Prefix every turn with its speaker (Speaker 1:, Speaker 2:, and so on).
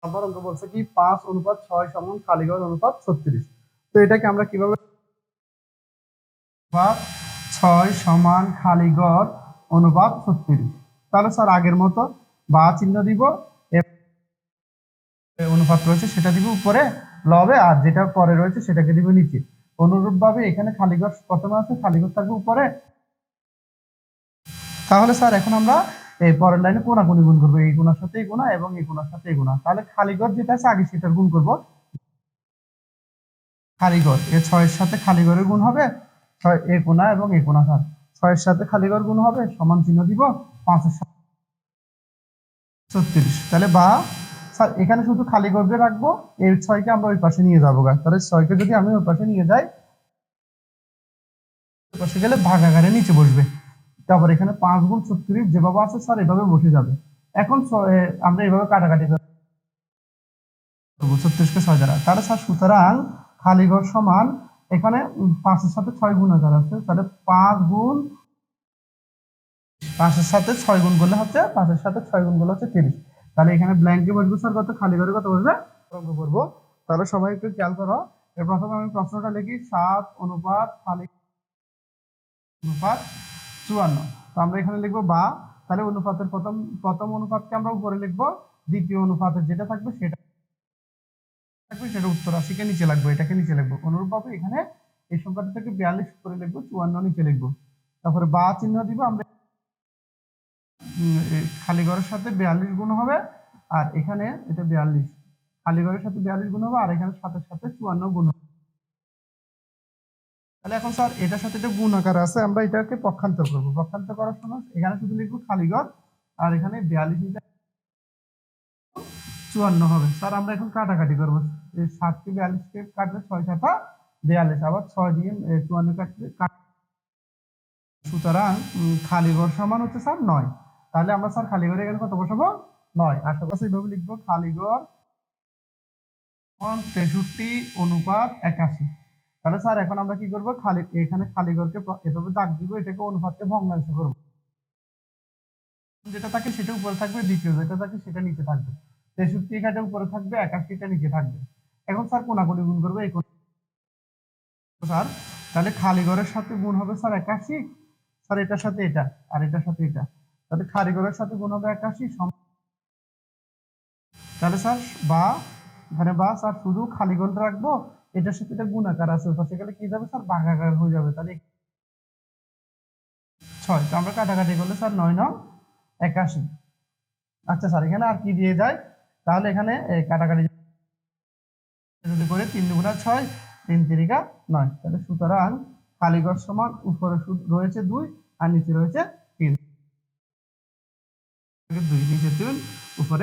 Speaker 1: নম্বর অঙ্ক বলছে কি 5:6 সমান খালিঘর অনুপাত 36। তো এটাকে আমরা কিভাবে 6 সমান খালিঘর অনুপাত 36, তাহলে স্যার আগের মতো বা চিহ্ন দিব, অনুপাত রয়েছে সেটা দিব উপরে লবে, আর যেটা পরে রয়েছে সেটাকে দিব নিচে। অনুরূপভাবে এখানে খালিঘর প্রথমে আছে, খালিঘর থাকবে উপরে। তাহলে স্যার এখন আমরা এই পরের লাইনে কোনাকুনি গুণ করবো, এই গুণার সাথে এই গুণা এবং এই গুণার সাথে এই গুণা। তাহলে খালিঘর যেটা আছে আগে সেটার গুণ করব। খালিঘর এ 6 এর সাথে খালিঘরের গুণ হবে 6 এ কোণা এবং এ কোণা, স্যার 6 এর সাথে খালিঘর গুণ হবে সমান চিহ্ন দিব 5 এর সাথে 36। তাহলে বা স্যার এখানে শুধু খালিঘরকে রাখবো, এই 6 কে আমরা ওই পাশে নিয়ে যাবো। তাহলে 6 কে যদি আমি ওই পাশে নিয়ে যাই, ওই পাশে গেলে ভাগাকারে নিচে বসবে। তারপর এখানে 5 গুণ 36 যেভাবে আছে স্যার এভাবে বসে যাবে। এখন আমরা এভাবে কাটাকাটি করবো 36 কে 6 দ্বারা। তাহলে স্যার সুতরাং খালিঘর সমান এখানে 5 এর সাথে 6 গুণাকার আছে, তাহলে 5 গুণ 5 এর সাথে 6 গুণ করলে হচ্ছে 5 এর সাথে 6 গুণ করলে হচ্ছে 30। তাহলে এখানে ব্ল্যাঙ্কে বসবে স্যার কত, খালিঘরে কত বসবে অঙ্ক করব। তাহলে সবাই একটু খেয়াল করো। এর প্রথমে আমি প্রশ্নটা লিখি 7 অনুপাত খালি অনুপাত 54। তো আমরা এখানে লিখবো বা, তাহলে অনুপাতের প্রথম অনুপাতকে আমরা উপরে লিখবো, দ্বিতীয় অনুপাতের যেটা থাকবে সেটা উত্তর রাশিকে নিচে লাগবে, এটাকে নিচে লিখবো। অনুরূপভাবে এখানে এই সংখ্যাটা থেকে 42 করে লিখবো, 54 নিচে লিখবো। তারপরে বা চিহ্ন দিব আমরা, খালি ঘরের সাথে 42 গুণ হবে, আর এখানে এটা 42 খালি ঘরের সাথে 42 গুণ হবে, আর এখানে 7 সাথে 54 গুণ হবে। তাহলে এখন স্যার এটার সাথে এটা গুণ আকার আছে, আমরা এটাকে পক্ষান্তর করব। পক্ষান্তর করার সময় এখানে শুধু লিখবো খালি ঘর, আর এখানে 42 54 হবে। স্যার আমরা এখন কাটাকাটি করবো, 7 কে 42 কে কাটলে 6 7 42, আবার 6 দিয়ে 54 কাটলে সুতরাং খালি ঘর সমান হচ্ছে স্যার 9। তাহলে আমরা স্যার খালি ঘরে এখানে কত বসাবো 9। আশেপাশে এইভাবে লিখবো খালি ঘর 63 অনুপাত 81। তাহলে স্যার এখন আমরা কি করবো, এখানে খালি ঘরকে এভাবে দাগ দিব, এটাকে অনুপাতকে ভগ্নাংশ করবো। যেটা থাকে সেটা উপরে থাকবে, দ্বিতীয় যেটা থাকে সেটা নিচে থাকবে। 63 এখানে উপরে থাকবে, 81 টা নিচে থাকবে। এখন স্যার কোনাকুনি গুণ করবে এই স্যার, তাহলে খালি ঘরের সাথে গুণ হবে স্যার 81, স্যার এটার সাথে এটা, আর এটার সাথে এটা, তাহলে খালি ঘরের সাথে গুণ হবে 81 তাহলে স্যার বা, এখানে বা স্যার শুধু খালি ঘর রাখবো, এটার সাথে এটা গুণ আকার আছে, সেখানে কি যাবে স্যার ভাগাকার হয়ে যাবে। তাহলে 6, তো আমরা কাটাকাটি করলে স্যার 9 9 81। আচ্ছা স্যার এখানে আর কি দিয়ে যায়, তাহলে এখানে কাটাকাটি যদি করে 3 দুগুণা 6 3 তিরিকা 9। তাহলে সুতরাং খালিঘর সমান উপরে রয়েছে 2 আর নিচে রয়েছে 3, 2 নিচে 3 উপরে